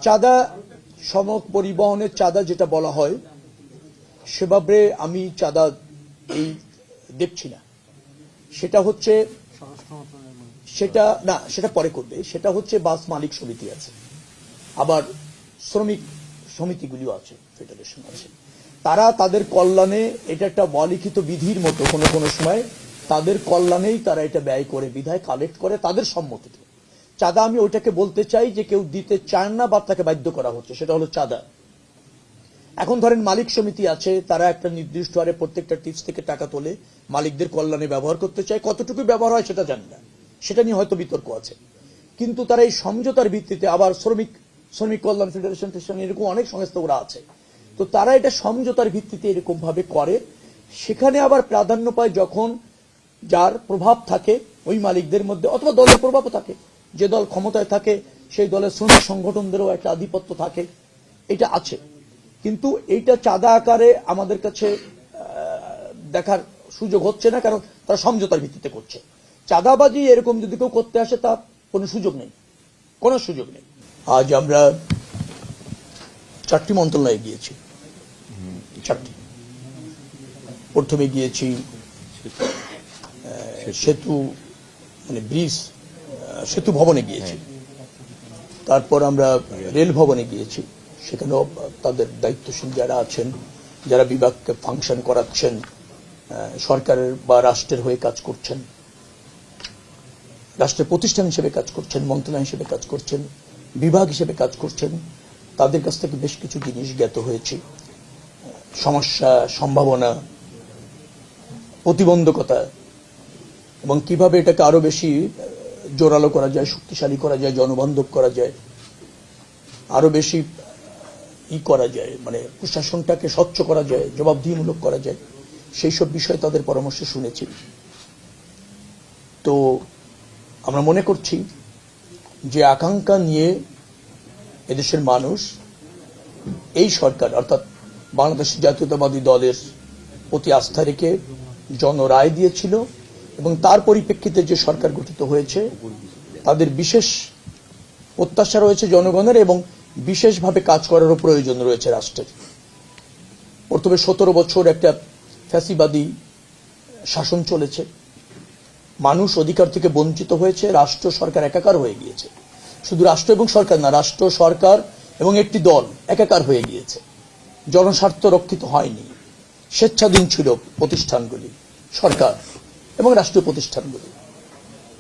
চাঁদা সড়ক পরিবহনের চাঁদা যেটা বলা হয় সেভাবে আমি চাঁদা এই দেখছি না। সেটা হচ্ছে সেটা পরে করবে। সেটা হচ্ছে বাস মালিক সমিতি আছে, আবার শ্রমিক সমিতিগুলিও আছে, ফেডারেশন আছে। তারা তাদের কল্যাণে, এটা একটা অলিখিত বিধির মতো কোনো কোনো সময় তাদের কল্যাণেই তারা এটা ব্যয় করে, বিধায় কালেক্ট করে তাদের সম্মতিতে। চাঁদা আমি ওইটাকে বলতে চাই যে কেউ দিতে চান না বা তাকে বাধ্য করা হচ্ছে, সেটা হলো চাঁদা। এখন ধরেন মালিক সমিতি আছে, তারা একটা নির্দিষ্ট হারে প্রত্যেকটা টিপস থেকে টাকা তোলে, মালিকদের কল্যাণে ব্যবহার করতে চায়। কতটুকু ব্যবহার হয় সেটা জানি না, সেটা নিয়ে হয়তো বিতর্ক আছে। কিন্তু তারা এই সমঝোতার ভিত্তিতে, আবার শ্রমিক কল্যাণ ফেডারেশন এরকম অনেক সংস্থা ওরা আছে, তো তারা এটা সমঝোতার ভিত্তিতে এরকম ভাবে করে। সেখানে আবার প্রাধান্য পায় যখন যার প্রভাব থাকে ওই মালিকদের মধ্যে, অথবা দলের প্রভাবও থাকে, যে দল ক্ষমতায় থাকে সেই দলের শ্রমিক সংগঠনদেরও একটা আধিপত্য থাকে, এটা আছে। কিন্তু এইটা চাঁদা আকারে আমাদের কাছে দেখার সুযোগ হচ্ছে না, কারণ তারা সমঝোতার ভিত্তিতে করছে। চাঁদাবাজি এরকম যদি কেউ করতে আসে তার কোনো সুযোগ নেই, কোনো সুযোগ নেই। আজ আমরা 4টি মন্ত্রণালয়ে গিয়েছি, 4টি। প্রথমে গিয়েছি সেতু মানে ব্রিজ সেতু ভবনে গিয়েছি, তারপর আমরা রেল ভবনে গিয়েছি। সেখানেও তাদের দায়িত্বশীল যারা আছেন, যারা বিভাগকে ফাংশন করাচ্ছেন, সরকারের বা রাষ্ট্রের হয়ে কাজ করছেন, রাষ্ট্রের প্রতিষ্ঠান হিসেবে কাজ করছেন, মন্ত্রণালয় হিসেবে কাজ করছেন, বিভাগ হিসেবে কাজ করছেন, তাদের কাছ থেকে বেশ কিছু জিনিস জ্ঞাত হয়েছে। সমস্যা, সম্ভাবনা, প্রতিবন্ধকতা, এবং কিভাবে এটাকে আরো বেশি জোরালো করা যায়, শক্তিশালী করা যায়, জনবান্ধব করা যায়, আরো বেশি করা যায়, মানে প্রশাসনটাকে স্বচ্ছ করা যায়, জবাবদিহিমূলক করা যায়, সেই সব বিষয়ে তাদের পরামর্শ শুনেছি। তো আমরা মনে করছি যে আকাঙ্ক্ষা নিয়ে এদেশের মানুষ এই সরকার অর্থাৎ বাংলাদেশ জাতীয়তাবাদী দলের প্রতি আস্থা রেখে জনরায় দিয়েছিল, এবং তার পরিপ্রেক্ষিতে যে সরকার গঠিত হয়েছে তাদের বিশেষ প্রত্যাশা রয়েছে জনগণের, এবং বিশেষভাবে কাজ করারও প্রয়োজন রয়েছে রাষ্ট্রের। প্রথমে 17 বছর একটা ফ্যাসিবাদী শাসন চলেছে, মানুষ অধিকার থেকে বঞ্চিত হয়েছে, রাষ্ট্র সরকার একাকার হয়ে গিয়েছে। শুধু রাষ্ট্র এবং সরকার না, রাষ্ট্র সরকার এবং একটি দল একাকার হয়ে গিয়েছে, জনস্বার্থ রক্ষিত হয়নি। স্বেচ্ছাধীন ছিল প্রতিষ্ঠানগুলি, সরকার এবং রাষ্ট্রীয় প্রতিষ্ঠানগুলি,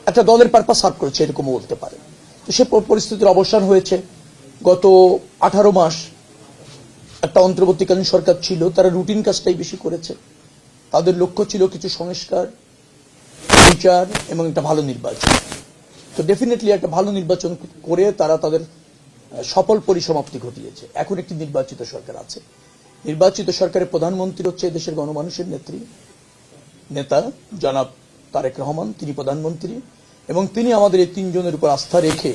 একটা দলের পারপাস সার্ভ করেছে এরকম বলতে পারে। তো সে পরিস্থিতির অবসান হয়েছে। গত 18 মাস একটা অন্তর্বর্তীকালীন সরকার ছিল, তারা রুটিন কাজটাই বেশি করেছে। তাদের লক্ষ্য ছিল কিছু সংস্কার, বিচার এবং একটা ভালো নির্বাচন। তো ডেফিনেটলি একটা ভালো নির্বাচন করে তারা তাদের সফল পরিসমাপ্তি ঘটিয়েছে। এখন একটি নির্বাচিত সরকার আছে। নির্বাচিত সরকারের প্রধানমন্ত্রী হচ্ছে দেশের গণমানুষের নেতা জনাব তারেক রহমান, তিনি প্রধানমন্ত্রী, এবং তিনি আমাদের এই 3 জনের উপর আস্থা রেখে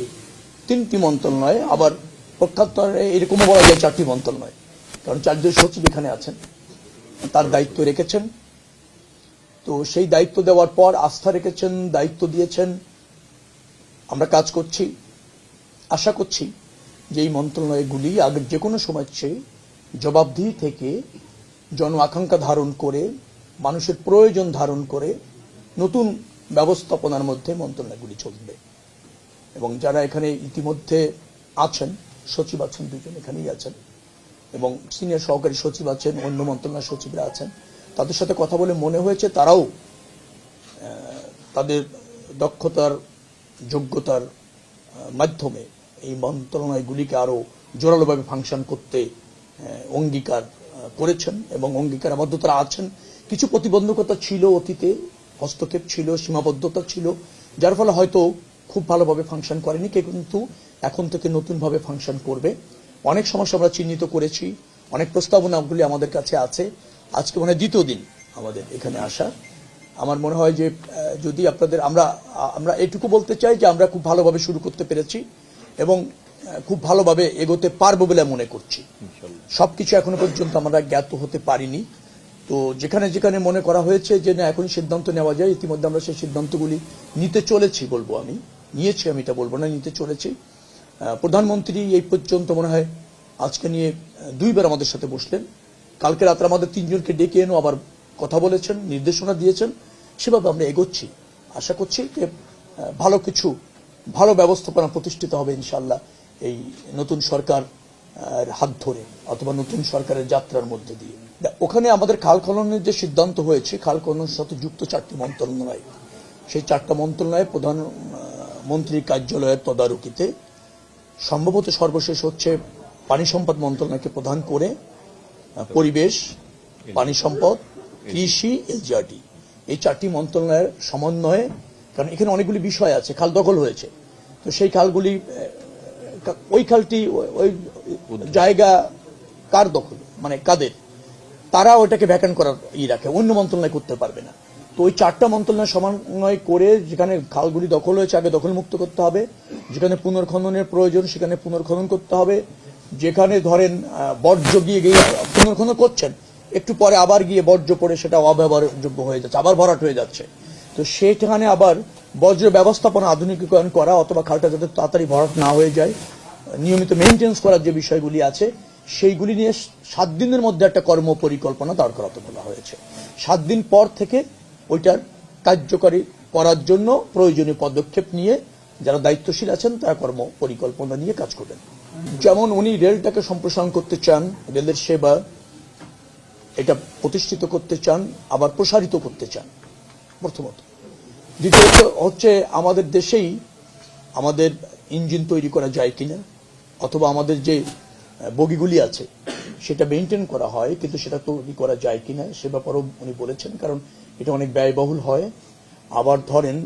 3টি মন্ত্রণালয়, আবার প্রখ্যাতরে এরকমও বলা যায় 4টি মন্ত্রণালয়, কারণ 4 জন সচিব এখানে আছেন, তার দায়িত্ব রেখেছেন। তো সেই দায়িত্ব দেওয়ার পর আস্থা রেখেছেন, দায়িত্ব দিয়েছেন, আমরা কাজ করছি। আশা করছি যে এই মন্ত্রণালয়গুলি আগের যে কোনো সময় চেয়ে জবাবদিহি থেকে জন আকাঙ্ক্ষা ধারণ করে, মানুষের প্রয়োজন ধারণ করে নতুন ব্যবস্থাপনার মধ্যে মন্ত্রণালয়গুলি চলবে। এবং যারা এখানে ইতিমধ্যে আছেন, সচিব আছেন 2 জন এখানেই আছেন, এবং সিনিয়র সহকারী সচিব আছেন, অন্য মন্ত্রণালয় সচিবরা আছেন, তাদের সাথে কথা বলে মনে হয়েছে তারাও তাদের দক্ষতার, যোগ্যতার মাধ্যমে এই মন্ত্রণালয়গুলিকে আরো জোরালোভাবে ফাংশন করতে অঙ্গীকার করেছেন, এবং অঙ্গীকারাবদ্ধতা আছেন। কিছু প্রতিবন্ধকতা ছিল অতীতে, হস্তক্ষেপ ছিল, সীমাবদ্ধতা ছিল, যার ফলে হয়তো খুব ভালোভাবে ফাংশন করেনি, কিন্তু এখন থেকে নতুনভাবে ফাংশন করবে। অনেক সমস্যা আমরা চিহ্নিত করেছি, অনেক প্রস্তাবনাগুলি আমাদের কাছে আছে। আজকে মনে হয় 2য় দিন আমাদের এখানে আসা। আমার মনে হয় যে যদি আপনাদের আমরা এটুকু বলতে চাই যে আমরা খুব ভালোভাবে শুরু করতে পেরেছি এবং খুব ভালোভাবে এগোতে পারবো বলে মনে করছি। সবকিছু এখনো পর্যন্ত আমরা জ্ঞাত হতে পারিনি। তো যেখানে যেখানে মনে করা হয়েছে যে না এখন সিদ্ধান্ত নেওয়া যায়, ইতিমধ্যে আমরা সেই সিদ্ধান্তগুলি নিতে চলেছি, বলবো আমি নিয়েছি, আমি এটা বলবো না, নিতে চলেছি। প্রধানমন্ত্রী এই পর্যন্ত মনে হয় আজকে নিয়ে 2 বার আমাদের সাথে বসলেন। কালকে রাত্রে আমাদের 3 জনকে ডেকে এনে আবার কথা বলেছেন, নির্দেশনা দিয়েছেন। সেভাবে আমরা এগোচ্ছি। আশা করছি যে ভালো ব্যবস্থাপনা প্রতিষ্ঠিত হবে ইনশাআল্লাহ এই নতুন সরকার হাত ধরে অথবা নতুন সরকারের যাত্রার মধ্যে দিয়ে। ওখানে আমাদের খাল খননের যে সিদ্ধান্ত হয়েছে, খাল খননের সাথে যুক্ত 4টি মন্ত্রণালয়, সেই 4টা মন্ত্রণালয়ে প্রধানমন্ত্রীর কার্যালয়ের তদারকিতে সম্ভবত সর্বশেষ হচ্ছে পানি সম্পদ মন্ত্রণালয়কে প্রধান করে পরিবেশ, পানি সম্পদ, কৃষি, এলজিআরডি, এই 4টি মন্ত্রণালয়ের সমন্বয়ে, কারণ এখানে অনেকগুলি বিষয় আছে। খাল দখল হয়েছে, তো সেই খালগুলি, ওই খালটি ওই জায়গা কার দখল, মানে কাদের, তারা ওটাকে ভ্যাকান্ট করার রাখে, অন্য মন্ত্রণালয় করতে পারবে না। তো ওই 4টা মন্ত্রণালয় সমন্বয় করে যেখানে খালগুলি দখল হয়েছে আগে দখল মুক্ত করতে হবে, যেখানে পুনর্খননের প্রয়োজন সেখানে পুনর্খনন করতে হবে, যেখানে ধরেন বর্জ্য গিয়ে পুনর্খনন করছেন, একটু পরে আবার গিয়ে বর্জ্য পড়ে সেটা অব্যবহারযোগ্য হয়ে যাচ্ছে, আবার ভরাট হয়ে যাচ্ছে, তো সেখানে আবার বর্জ্য ব্যবস্থাপনা আধুনিকীকরণ করা অথবা খালটা যাতে তাড়াতাড়ি ভরাট না হয়ে যায়, নিয়মিত মেইনটেন্স করার যে বিষয়গুলি আছে সেইগুলি নিয়ে 7 দিনের মধ্যে একটা কর্ম পরিকল্পনা দাঁড় করাতে বলা হয়েছে। 7 দিন পর থেকে ওইটার কার্যকরী করার জন্য প্রয়োজনীয় পদক্ষেপ নিয়ে যারা দায়িত্বশীল আছেন তারা কর্ম পরিকল্পনা নিয়ে কাজ করবেন। যেমন উনি রেলটাকে সম্প্রসারণ করতে চান, রেলের সেবা এটা প্রতিষ্ঠিত করতে চান, আবার প্রসারিত করতে চান প্রথমত। দ্বিতীয়ত হচ্ছে আমাদের দেশেই আমাদের ইঞ্জিন তৈরি করা যায় কিনা, অথবা আমাদের যে বগিগুলি আছে সেটা মেনটেন করা হয় কিন্তু সেটা তৈরি করা যায় কিনা সে ব্যাপারেও উনি বলেছেন, কারণ এটা অনেক ব্যয়বহুল হয়। আবার ধরেন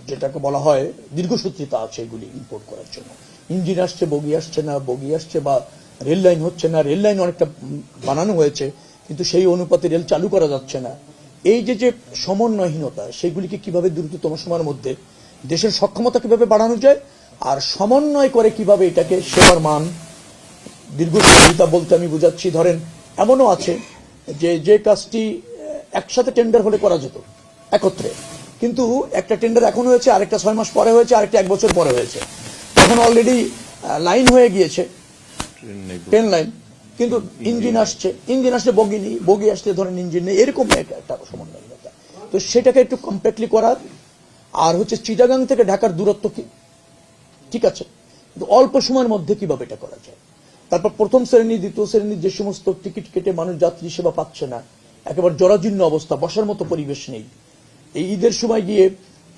যেটাকে বলা হয় দীর্ঘসূত্রিতা আছে এগুলি ইম্পোর্ট করার জন্য, ইঞ্জিন আসছে বগি আসছে না, বগি আসছে বা রেল লাইন হচ্ছে না, রেল লাইন অনেকটা বানানো হয়েছে কিন্তু সেই অনুপাতে রেল চালু করা যাচ্ছে না। এই যে সমন্বয়হীনতা, সেগুলিকে কিভাবে দ্রুততম সময়ের মধ্যে দেশের সক্ষমতা কিভাবে বাড়ানো যায় আর সমন্বয় করে কিভাবে এটাকে সেবার মান দীর্ঘসূত্রিতা বলতে আমি বুঝাচ্ছি, ধরেন এমনও আছে যে কাজটি একসাথে টেন্ডার হলে করা যেত একত্রে, কিন্তু একটা টেন্ডার এখন হয়েছে, আরেকটা 6 মাস পরে হয়েছে, আরেকটা 1 বছর পরে হয়েছে, তখন অলরেডি লাইন হয়ে গিয়েছে, ট্রেন লাইন, কিন্তু ইঞ্জিন আসছে বগি নেই, বগি আসছে ধরেন ইঞ্জিন নেই, এরকম একটা সমন্বয়হীনতা। তো সেটাকে একটু কমপ্লিটলি করার, আর হচ্ছে চিটাগাং থেকে ঢাকার দূরত্ব কি ঠিক আছে, কিন্তু অল্প সময়ের মধ্যে কিভাবে এটা করা যায়। তারপর প্রথম শ্রেণী দ্বিতীয় শ্রেণীর যে সমস্ত টিকিট কেটে মানুষ যাত্রী সেবা পাচ্ছে না, একেবারে জরাজীর্ণ অবস্থা, বসার মতো পরিবেশ নেই। এই ঈদের সময় গিয়ে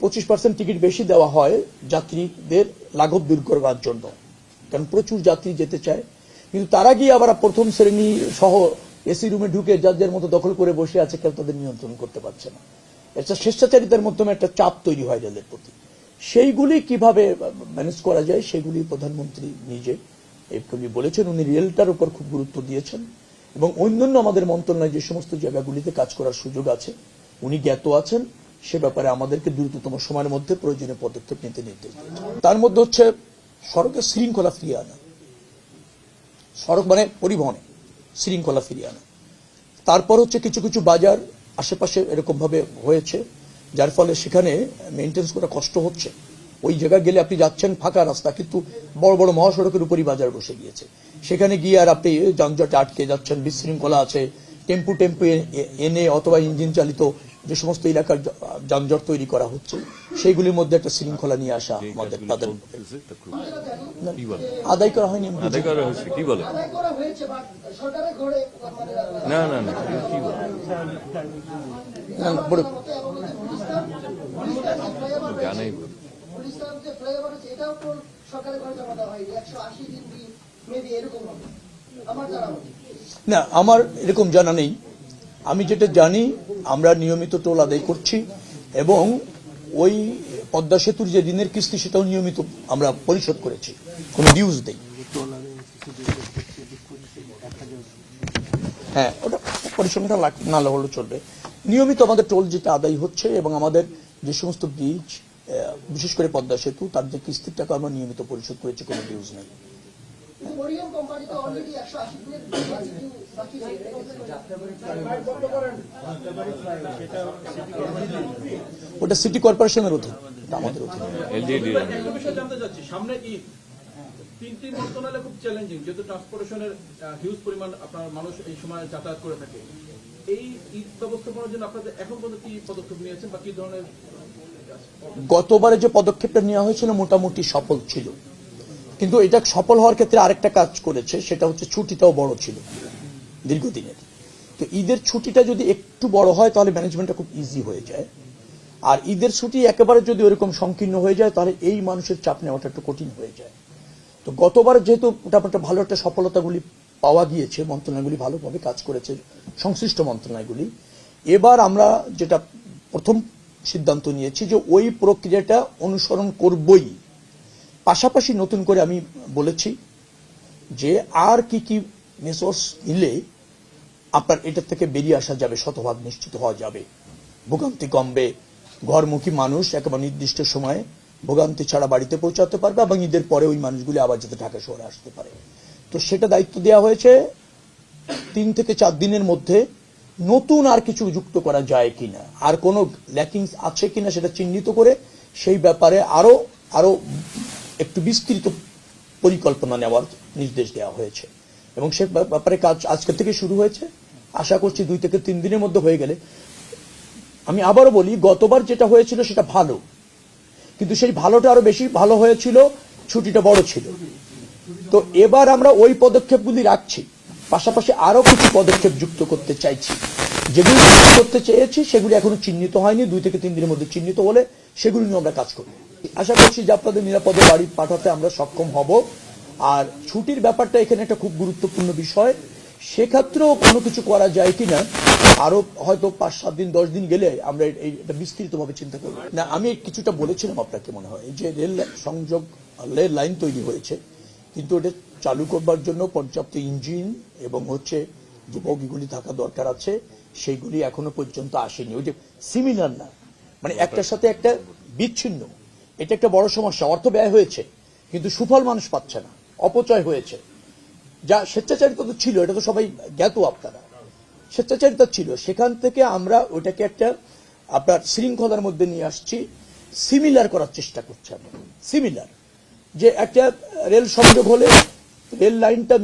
25% টিকিট বেশি দেওয়া হয় যাত্রীদের লাঘব দূর করার জন্য, কারণ প্রচুর যাত্রী যেতে চায়, কিন্তু তারা গিয়ে আবার প্রথম শ্রেণী সহ এসি রুমে ঢুকে যার মতো দখল করে বসে আছে, কেউ তাদের নিয়ন্ত্রণ করতে পারছে না। এটা স্বেচ্ছাচারিতার মাধ্যমে একটা চাপ তৈরি হয় রেলের প্রতি। সেইগুলি কিভাবে ম্যানেজ করা যায় সেগুলি প্রধানমন্ত্রী নিজে বলেছেন। উনি রেলটার উপর খুব গুরুত্ব দিয়েছেন এবং অন্যান্য আমাদের মন্ত্রণালয় যে সমস্ত জায়গাগুলিতে কাজ করার সুযোগ আছে উনি জ্ঞাত আছেন, সে ব্যাপারে আমাদেরকে দ্রুততম সময়ের মধ্যে প্রয়োজনীয় পদক্ষেপ নিতে নির্দেশ দিয়েছেন। তার মধ্যে হচ্ছে সড়কের শৃঙ্খলা ফিরিয়ে আনা, সড়ক মানে পরিবহনে শৃঙ্খলা ফিরিয়ে আনা। তারপর হচ্ছে কিছু কিছু বাজার আশেপাশে এরকম ভাবে হয়েছে যার ফলে সেখানে মেইনটেন্স করা কষ্ট হচ্ছে। ওই জায়গায় গেলে আপনি যাচ্ছেন ফাঁকা রাস্তা, কিন্তু বড় বড় মহাসড়কের উপরই বাজার বসে গিয়েছে, সেখানে গিয়ে আর আপনি যানজটে আটকে যাচ্ছেন, বিশৃঙ্খলা আছে, টেম্পু এনে অথবা ইঞ্জিন চালিত যে সমস্ত এলাকার যানজট তৈরি করা হচ্ছে সেইগুলির মধ্যে একটা শৃঙ্খলা নিয়ে আসা আমাদের তাদের আদায় করা হয়নি। কি বলে না না না কি বলে জানাই না, আমার এরকম জানা নেই। আমি যেটা জানি আমরা নিয়মিত টোল আদায় করছি এবং ওই পদ্মা সেতুর যে ঋণের কিস্তি সেটাও নিয়মিত আমরা পরিশোধ করেছি, কোনো ডিউজ দেই। হ্যাঁ, ওটা পরিসংখ্যান না হলেও চলবে। নিয়মিত আমাদের টোল যেটা আদায় হচ্ছে এবং আমাদের যে সমস্ত ব্রিজ বিশেষ করে পদ্মা সেতু তার যে কিস্তির টাকা আমরা নিয়মিত পরিশোধ করেছি, কোনো ডিউজ নেই। ওটা সিটি কর্পোরেশনের অধীন, আমাদের অধীন। এলজিডি জানতে চাচ্ছি সামনে ঈদ তিনটি মন্ত্রণালয় খুব চ্যালেঞ্জিং, যেহেতু ট্রান্সপোর্টেশনের হিউজ পরিমাণ আপনার মানুষ এই সময় যাতায়াত করে থাকে। এই ঈদ ব্যবস্থাপনার জন্য আপনাদের এখন পর্যন্ত কি পদক্ষেপ নিয়েছেন বা কি ধরনের? গতবারে যে পদক্ষেপটা নেওয়া হয়েছিল মোটামুটি সফল ছিল, কিন্তু এটা সফল হওয়ার ক্ষেত্রে আরেকটা কাজ করেছে, সেটা হচ্ছে ছুটিটাও বড় ছিল দীর্ঘদিনের। তো ঈদের ছুটিটা যদি একটু বড় হয় তাহলে ম্যানেজমেন্টটা খুব ইজি হয়ে যায়, আর ঈদের ছুটি একেবারে যদি ওরকম সংকীর্ণ হয়ে যায় তাহলে এই মানুষের চাপ নেওয়াটা একটু কঠিন হয়ে যায়। তো গতবার যেহেতু মোটামুটি ভালো একটা সফলতাগুলি পাওয়া গিয়েছে, মন্ত্রণালয়গুলি ভালোভাবে কাজ করেছে, সংশ্লিষ্ট মন্ত্রণালয়গুলি, এবার আমরা যেটা প্রথম সিদ্ধান্ত নিয়েছি যে ওই প্রক্রিয়াটা অনুসরণ করবই। পাশাপাশি নতুন করে আমি বলেছি যে আর কি কি মেসর্স নিলে আপনার এটা থেকে বেরিয়ে আসা যাবে, শতভাগ নিশ্চিত হওয়া যাবে, ভোগান্তি কমবে, ঘরমুখী মানুষ একেবারে নির্দিষ্ট সময়ে ভোগান্তি ছাড়া বাড়িতে পৌঁছাতে পারবে এবং ঈদের পরে ওই মানুষগুলি আবার যাতে ঢাকা শহরে আসতে পারে। তো সেটা দায়িত্ব দেওয়া হয়েছে 3 থেকে 4 দিনের মধ্যে নতুন আর কিছু যুক্ত করা যায় কিনা, আর কোনো ল্যাকিংস আছে কিনা সেটা চিহ্নিত করে সেই ব্যাপারে আরো আরো একটু বিস্তৃত পরিকল্পনা নেওয়ার নির্দেশ দেওয়া হয়েছে এবং সে ব্যাপারে কাজ আজকে থেকে শুরু হয়েছে। আশা করছি 2 থেকে 3 দিনের মধ্যে হয়ে গেলে। আমি আবারও বলি, গতবার যেটা হয়েছিল সেটা ভালো, কিন্তু সেই ভালোটা আরো বেশি ভালো হয়েছিল, ছুটিটা বড় ছিল। তো এবার আমরা ওই পদক্ষেপগুলি রাখছি, পাশাপাশি আরো কিছু পদক্ষেপ যুক্ত করতে চাইছি। যেগুলি যুক্ত করতে চেয়েছি সেগুলি এখনো চিহ্নিত হয়নি, 2 থেকে 3 দিনের মধ্যে চিহ্নিত হলে সেগুলি নিয়ে আমরা কাজ করব। আশা করছি যে আপনাদের নিরাপদে বাড়ি পাঠাতে আমরা সক্ষম হব। আর ছুটির ব্যাপারটা এখানে একটা খুব গুরুত্বপূর্ণ বিষয়, সেক্ষেত্রেও কোনো কিছু করা যায় কিনা আরো হয়তো 5-7 দিন 10 দিন গেলে আমরা এটা বিস্তৃতভাবে চিন্তা করব। না, আমি কিছুটা বলেছিলাম আপনাকে মনে হয়, যে রেল সংযোগ রেল লাইন তৈরি হয়েছে, কিন্তু এটা চালু করবার জন্য পর্যাপ্ত ইঞ্জিন এবং হচ্ছে যে বগিগুলি থাকা দরকার আছে সেইগুলি এখনো পর্যন্ত আসেনি। ওই যে সিমিলার না, মানে একটার সাথে একটা বিচ্ছিন্ন, এটা একটা বড় সমস্যা। অর্থ ব্যয় হয়েছে কিন্তু সুফল মানুষ পাচ্ছে না, অপচয় হয়েছে। যা স্বেচ্ছাচারিতা তো ছিল, এটা তো সবাই জ্ঞাত, আপনারা স্বেচ্ছাচারিতা ছিল, সেখান থেকে আমরা ওইটাকে একটা আপনার শৃঙ্খলার মধ্যে নিয়ে আসছি, সিমিলার করার চেষ্টা করছি আমরা। সিমিলার যে একটা রেল সংযোগ হলে রেল লাইনটা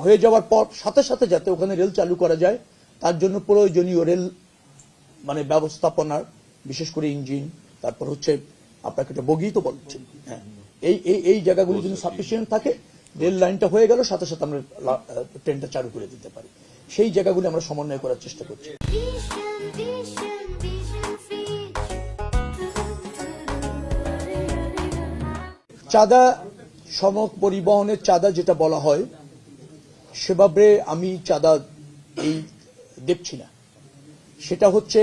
হয়ে যাওয়ার পর সাথে সাথে যাতে ওখানে রেল চালু করা যায়, তার জন্য প্রয়োজনীয় রেল মানে ব্যবস্থাপনার, বিশেষ করে ইঞ্জিন, তারপর হচ্ছে আপনাকে একটা বগি তো বলছেন, হ্যাঁ, এই জায়গাগুলি যদি সাফিসিয়েন্ট থাকে, রেল লাইনটা হয়ে গেল, সাথে সাথে আমরা ট্রেনটা চালু করে দিতে পারি, সেই জায়গাগুলি আমরা সমন্বয় করার চেষ্টা করছি। চাঁদা, সড়ক পরিবহনের চাঁদা যেটা বলা হয়, সেভাবে আমি চাঁদা এই দেখছি না। সেটা হচ্ছে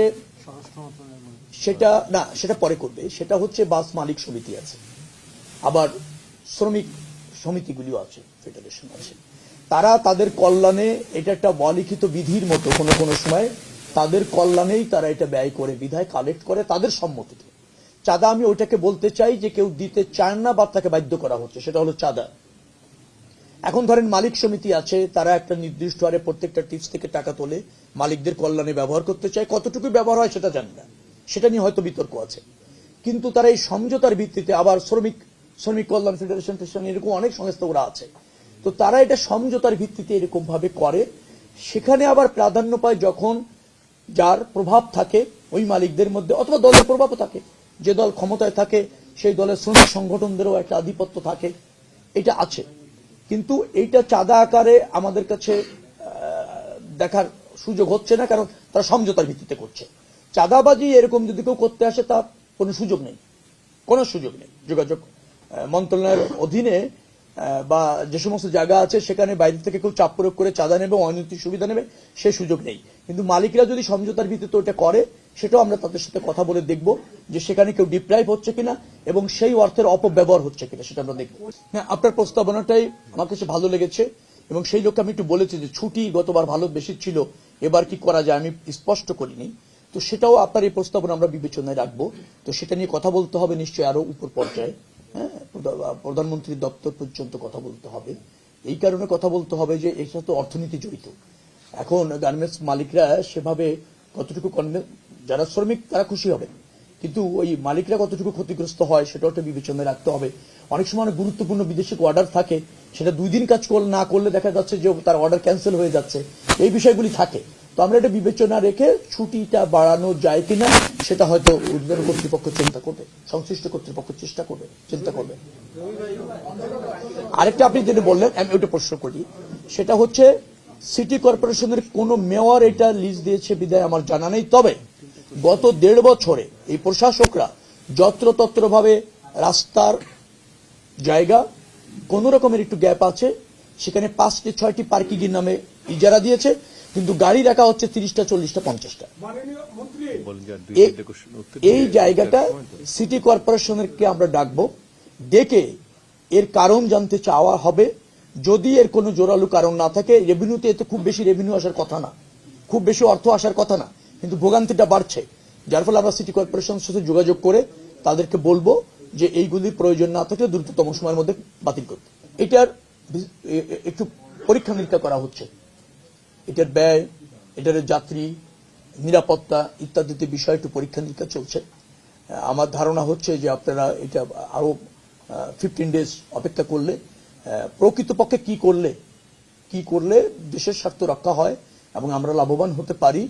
সেটা পরে করবে। সেটা হচ্ছে বাস মালিক সমিতি আছে, আবার শ্রমিক সমিতিগুলিও আছে, ফেডারেশন আছে, তারা তাদের কল্যাণে, এটা একটা অলিখিত বিধির মতো কোনো কোনো সময় তাদের কল্যাণেই তারা এটা ব্যয় করে, বিধায় কালেক্ট করে তাদের সম্মতিতে। চাঁদা আমি ওইটাকে বলতে চাই যে কেউ দিতে চান না বা তাকে বাধ্য করা হচ্ছে, সেটা হলো চাঁদা। এখন ধরেন মালিক সমিতি আছে, তারা একটা নির্দিষ্ট হারে প্রত্যেকটা টিপস থেকে টাকা তোলে, মালিকদের কল্যাণে ব্যবহার করতে চায়, কতটুকু ব্যবহার হয় সেটা জানি না, সেটা নিয়ে হয়তো বিতর্ক আছে। কিন্তু তারা এই সমঝোতার ভিত্তিতে, আবার শ্রমিক কল্যাণ ফেডারেশন এরকম অনেক সংস্থা ওরা আছে, তো তারা এটা সমঝোতার ভিত্তিতে এরকম ভাবে করে। সেখানে আবার প্রাধান্য পায় যখন যার প্রভাব থাকে ওই মালিকদের মধ্যে, অথবা দলের প্রভাবও থাকে, যে দল ক্ষমতায় থাকে সেই দলের শ্রমিক সংগঠনদেরও একটা আধিপত্য থাকে, এটা আছে। কিন্তু এইটা চাঁদা আকারে আমাদের কাছে দেখার সুযোগ হচ্ছে না, কারণ তারা সমঝোতার ভিত্তিতে করছে। চাঁদাবাজি এরকম যদি কেউ করতে আসে, তার কোনো সুযোগ নেই, কোনো সুযোগ নেই। যোগাযোগ মন্ত্রণালয়ের অধীনে বা যে সমস্ত জায়গা আছে সেখানে বাইরে থেকে কেউ চাপ প্রয়োগ করে চাঁদা নেবে, অনৈতিক সুবিধা নেবে, সেই সুযোগ নেই। কিন্তু মালিকরা যদি সমঝোতার ভিত্তিতে ওটা করে, সেটাও আমরা তাদের সাথে কথা বলে দেখব যে সেখানে কেউ ডিপ্রাইভ হচ্ছে কিনা এবং সেই অর্থের অপব্যবহার হচ্ছে কিনা, সেটা আমরা দেখব। হ্যাঁ, আপনার প্রস্তাবনাটাই আমার কাছে ভালো লেগেছে এবং সেই লোককে আমি একটু বলেছি যে ছুটি গতবার ভালো বেশি ছিল, এবার কি করা যায় আমি স্পষ্ট করিনি। তো সেটাও আপনার এই প্রস্তাবনা আমরা বিবেচনায় রাখবো। তো সেটা নিয়ে কথা বলতে হবে নিশ্চয়ই আরো উপর পর্যায়ে, হ্যাঁ, প্রধানমন্ত্রীর দপ্তর পর্যন্ত কথা বলতে হবে। এই কারণে কথা বলতে হবে যে এর সাথে অর্থনীতি জড়িত। এখন গার্মেন্টস মালিকরা সেভাবে কতটুকু, যারা শ্রমিক তারা খুশি হবে, কিন্তু ওই মালিকরা কতটুকু ক্ষতিগ্রস্ত হয় সেটাও একটা বিবেচনায় রাখতে হবে। অনেক সময় অনেক গুরুত্বপূর্ণ বিদেশি অর্ডার থাকে, সেটা 2 দিন কাজ না করলে দেখা যাচ্ছে যে তার অর্ডার ক্যান্সেল হয়ে যাচ্ছে, এই বিষয়গুলি থাকে। তো আমরা এটা বিবেচনা রেখে ছুটিটা বাড়ানো যায় কিনা সেটা হয়তো ঊর্ধ্বতন কর্তৃপক্ষ চিন্তা করবে, সংশ্লিষ্ট কর্তৃপক্ষ চিন্তা করবে। আরেকটা আপনি যেটা বললেন আমি ওটা প্রশ্ন করি, সেটা হচ্ছে সিটি কর্পোরেশনের কোন মেয়র এটা লিস্ট দিয়েছে বিদায় আমার জানা নেই। তবে গত 1.5 বছরে এই প্রশাসকরা যত্রতত্র ভাবে রাস্তার জায়গা কোন রকমের একটু গ্যাপ আছে সেখানে 5-6টি পার্কিং এর নামে ইজারা দিয়েছে, কিন্তু গাড়ি রাখা হচ্ছে 30টা 40টা 50টা। এই জায়গাটা সিটি কর্পোরেশনকে আমরা ডাকবো, ডেকে এর কারণ জানতে চাওয়া হবে। যদি এর কোনো জোরালো কারণ না থাকে, রেভিনিউতে এতে খুব বেশি রেভিনিউ আসার কথা না, খুব বেশি অর্থ আসার কথা না, কিন্তু ভোগান্তিটা বাড়ছে, যার ফলে আমরা সিটি কর্পোরেশনের সাথে যোগাযোগ করে তাদেরকে বলবো যে এইগুলির প্রয়োজন না থাকলে দ্রুততম সময়ের মধ্যে বাতিল করতে। এটার একটু পরীক্ষা নিরীক্ষা করা হচ্ছে, এটার ব্যয়, এটার যাত্রী নিরাপত্তা ইত্যাদিতে বিষয় একটু পরীক্ষা নিরীক্ষা চলছে। আমার ধারণা হচ্ছে যে আপনারা এটা আরো 15 ডেজ অপেক্ষা করলে প্রকৃতপক্ষে কি করলে দেশের স্বার্থ রক্ষা হয় এবং আমরা লাভবান হতে পারি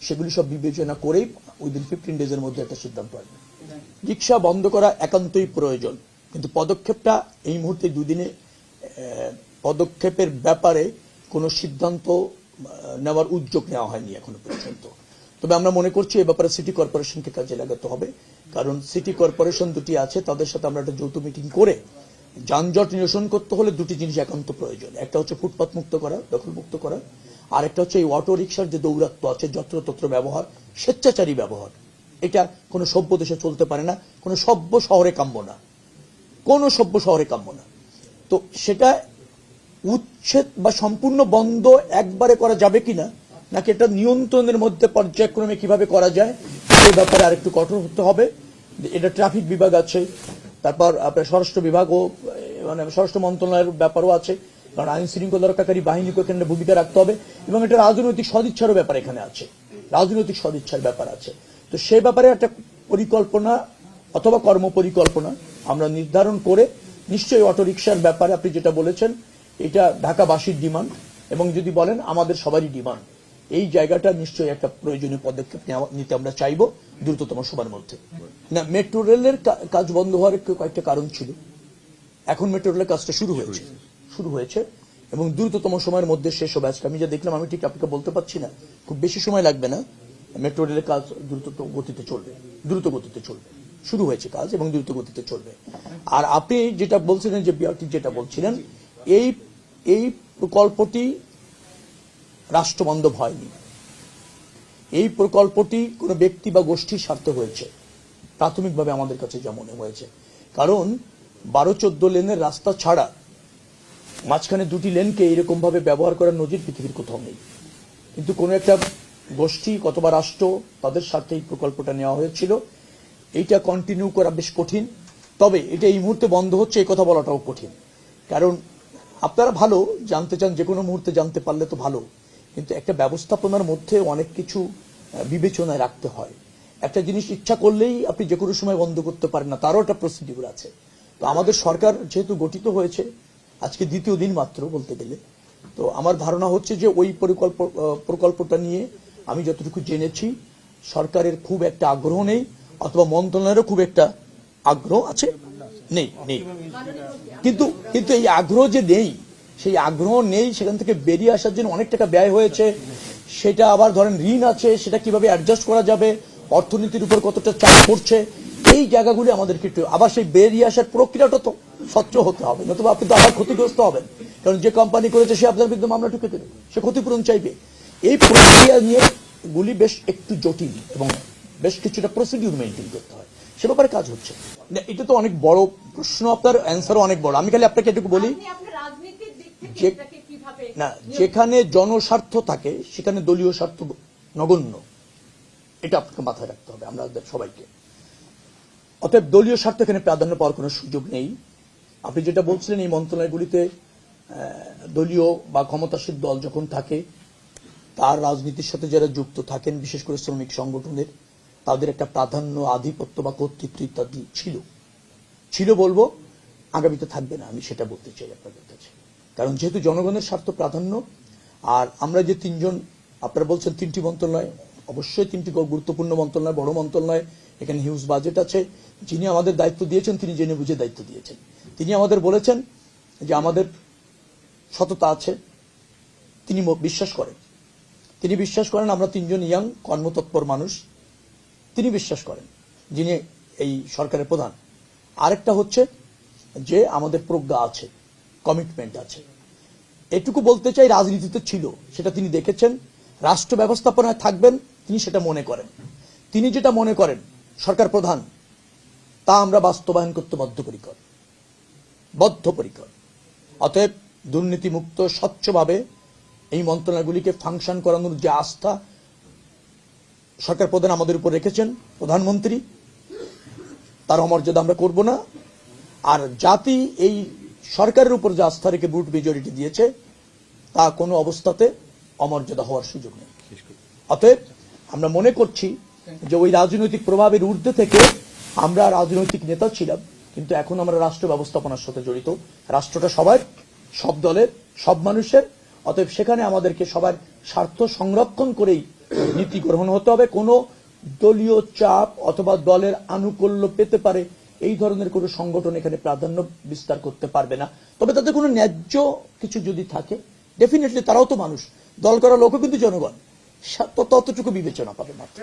সেগুলি সব বিবেচনা করেই উইদিন 15 ডেজের মধ্যে একটা সিদ্ধান্ত আসবে। রিক্সা বন্ধ করা একান্তই প্রয়োজন, কিন্তু পদক্ষেপটা এই মুহূর্তে 2 দিনে পদক্ষেপের ব্যাপারে কোনো সিদ্ধান্ত নেওয়ার উদ্যোগ নেওয়া হয়নি এখনো পর্যন্ত। তবে আমরা মনে করছি এই ব্যাপারে সিটি কর্পোরেশনকে কাজে লাগাতে হবে, কারণ সিটি কর্পোরেশন দুটি আছে, তাদের সাথে আমরা একটা যৌথ মিটিং করে যানজট নিরসন করতে হলে 2টি জিনিস একান্ত প্রয়োজন। একটা হচ্ছে ফুটপাত মুক্ত করা, দখল মুক্ত করা, আর একটা হচ্ছে এই অটো রিক্সার যে দৌরাত্ম আছে, যত্রতত্র ব্যবহার, স্বেচ্ছাচারী ব্যবহার, এটা কোনো সভ্য দেশে চলতে পারে না, কোনো সভ্য শহরে কাম্য না, কোনো সভ্য শহরে কাম্য না। তো সেটা উচ্ছেদ বা সম্পূর্ণ বন্ধ একবারে করা যাবে কিনা, নাকি এটা নিয়ন্ত্রণের মধ্যে পর্যায়ক্রমে কিভাবে করা যায় সেই ব্যাপারে আরেকটু কঠোর হতে হবে। এটা ট্রাফিক বিভাগ আছে, তারপর আপনার স্বরাষ্ট্র বিভাগও মানে স্বরাষ্ট্র মন্ত্রণালয়ের ব্যাপারও আছে, কারণ আইন শৃঙ্খলা রক্ষাকারী বাহিনীকে এখানে ভূমিকা রাখতে হবে, এবং এটা রাজনৈতিক সদিচ্ছারও ব্যাপার এখানে আছে, রাজনৈতিক সদিচ্ছার ব্যাপার আছে। তো সেই ব্যাপারে একটা পরিকল্পনা অথবা কর্মপরিকল্পনা আমরা নির্ধারণ করে নিশ্চয়ই অটোরিকশার ব্যাপারে আপনি যেটা বলেছেন এটা ঢাকাবাসীর ডিমান্ড, এবং যদি বলেন আমাদের সবারই ডিমান্ড, এই জায়গাটা নিশ্চয়ই একটা প্রয়োজনীয় পদক্ষেপ নিতে আমরা চাইব দ্রুততম সময়ের মধ্যে। না, মেট্রো রেলের কাজ বন্ধ হওয়ার কয়েকটা কারণ ছিল, এখন মেট্রো রেলের কাজটা শুরু হয়েছে এবং দ্রুততম সময়ের মধ্যে শেষ হবে। আজকে আমি যা দেখলাম, আমি ঠিক আপনাকে বলতে পারছি না, খুব বেশি সময় লাগবে না, মেট্রো রেলের কাজ দ্রুত গতিতে চলবে, শুরু হয়েছে কাজ এবং দ্রুত গতিতে চলবে। আর আপনি যেটা বলছিলেন যে বিআরটি যেটা বলছিলেন, এই প্রকল্পটি রাষ্ট্রবান্ধব হয়নি, এই প্রকল্পটি কোনো ব্যক্তি বা গোষ্ঠীর স্বার্থে হয়েছে প্রাথমিকভাবে আমাদের কাছে যা মনে হয়েছে। কারণ 12-14 লেনের রাস্তা ছাড়া মাঝখানে 2টি লেনকে এরকম ভাবে ব্যবহার করার নজির পৃথিবীর কোথাও নেই, কিন্তু কোনো একটা গোষ্ঠী অথবা রাষ্ট্র তাদের স্বার্থে এই প্রকল্পটা নেওয়া হয়েছিল। এইটা কন্টিনিউ করা বেশ কঠিন, তবে এটা এই মুহূর্তে বন্ধ হচ্ছে এই কথা বলাটাও কঠিন, কারণ আপনারা ভালো জানতে চান, যে কোনো মুহূর্তে জানতে পারলে তো ভালো, কিন্তু একটা ব্যবস্থাপনার মধ্যে অনেক কিছু বিবেচনায় রাখতে হয়। একটা জিনিস ইচ্ছা করলেই আপনি যে কোনো সময় বন্ধ করতে পারেন না, তারও একটা প্রসিডিউর আছে। তো আমাদের সরকার যেহেতু গঠিত হয়েছে আজকে 2য় দিন মাত্র বলতে গেলে, তো আমার ধারণা হচ্ছে যে ওই প্রকল্পটা নিয়ে আমি যতটুকু জেনেছি সরকারের খুব একটা আগ্রহ নেই, অথবা মন্ত্রণালয়েরও খুব একটা আগ্রহ আছে নেই। কিন্তু এই আগ্রহ যে নেই, সেই আগ্রহ নেই, সেখান থেকে বেরিয়ে আসার জন্য অনেক টাকা ব্যয় হয়েছে, সেটা আবার ধরেন ঋণ আছে, সেটা কিভাবে অ্যাডজাস্ট করা যাবে, অর্থনীতির উপর কতটা চাপ পড়ছে, এই জায়গাগুলি আমাদেরকে একটু আবার সেই বেরিয়ে আসার প্রক্রিয়াটা তো স্বচ্ছ হতে হবে, নতুবা আপনি তো আবার ক্ষতিগ্রস্ত হবেন, কারণ যে কোম্পানি করেছে সে আপনার বিরুদ্ধে মামলা ঠুকে দেবে, সে ক্ষতিপূরণ চাইবে। এই প্রক্রিয়া নিয়ে গুলি বেশ একটু জটিল এবং বেশ কিছুটা প্রসিডিউর মেনটেন করতে হয়, সে ব্যাপারে কাজ হচ্ছে। এটা তো অনেক বড় প্রশ্ন, আপনার অ্যান্সারও অনেক বড়। আমি খালি আপনাকে এটুকু বলি, না, যেখানে জনস্বার্থ থাকে সেখানে দলীয় স্বার্থ নগণ্য, এটা আপনাকে মাথায় রাখতে হবে আমাদের সবাইকে। অতএব দলীয় স্বার্থ এখানে প্রাধান্য পাওয়ার কোনো সুযোগ নেই। আপনি যেটা বলছিলেন, এই মন্ত্রণালয়গুলিতে দলীয় বা ক্ষমতাসীন দল যখন থাকে, তার রাজনীতির সাথে যারা যুক্ত থাকেন, বিশেষ করে শ্রমিক সংগঠনের, তাদের একটা প্রাধান্য, আধিপত্য বা কর্তৃত্ব ইত্যাদি ছিল বলবো, আগামীতে থাকবে না, আমি সেটা বলতে চাই আপনাদের কাছে। কারণ যেহেতু জনগণের স্বার্থ প্রাধান্য, আর আমরা যে তিনজন, আপনারা বলছেন 3টি মন্ত্রণালয়, অবশ্যই 3টি গুরুত্বপূর্ণ মন্ত্রণালয়, বড় মন্ত্রণালয়, এখানে হিউজ বাজেট আছে। যিনি আমাদের দায়িত্ব দিয়েছেন তিনি জেনে বুঝে দায়িত্ব দিয়েছেন। তিনি আমাদের বলেছেন যে আমাদের সততা আছে, তিনি বিশ্বাস করেন। তিনি বিশ্বাস করেন আমরা 3জন ইয়াং কর্মতৎপর মানুষ, তিনি বিশ্বাস করেন, যিনি এই সরকারের প্রধান। আরেকটা হচ্ছে যে আমাদের প্রজ্ঞা আছে, কমিটমেন্ট আছে। এটুকু বলতে চাই, রাজনীতিতে ছিল, সেটা তিনি দেখেছেন। রাষ্ট্র ব্যবস্থাপনায় থাকবেন, তিনি সেটা মনে করেন। তিনি যেটা মনে করেন সরকার প্রধান, তা আমরা বাস্তবায়ন করতে বদ্ধপরিকর। অতএব দুর্নীতিমুক্ত স্বচ্ছভাবে এই মন্ত্রণালয়গুলিকে ফাংশন করানোর যে আস্থা সরকার প্রধান আমাদের উপর রেখেছেন, প্রধানমন্ত্রী, তার অমর্যাদা আমরা করব না। আর জাতি এই সরকারের উপর যে আস্থা রেখে ভোট মেজরিটি দিয়েছে, তা কোনো অবস্থাতে অমর্যাদা হওয়ার সুযোগ নেই। অতএব আমরা মনে করছি যে ওই রাজনৈতিক প্রভাবের ঊর্ধ্বে থেকে আমরা রাজনৈতিক নেতা ছিলাম, কিন্তু এখন আমরা রাষ্ট্র ব্যবস্থাপনার সাথে জড়িত। রাষ্ট্রটা সবার, সব দলের, সব মানুষের। অতএব সেখানে আমাদেরকে সবার স্বার্থ সংরক্ষণ করেই নীতি গ্রহণ হতে হবে। কোনো দলীয় চাপ অথবা দলের আনুকূল্য পেতে পারে এই ধরনের কোনো সংগঠন এখানে প্রাধান্য বিস্তার করতে পারবে না। তবে তাদের কোনো ন্যায্য কিছু যদি থাকে, ডেফিনেটলি তারাও তো মানুষ, দল করা লোকও কিন্তু জনগণ, ততটুকু বিবেচনা পাবে মাত্র।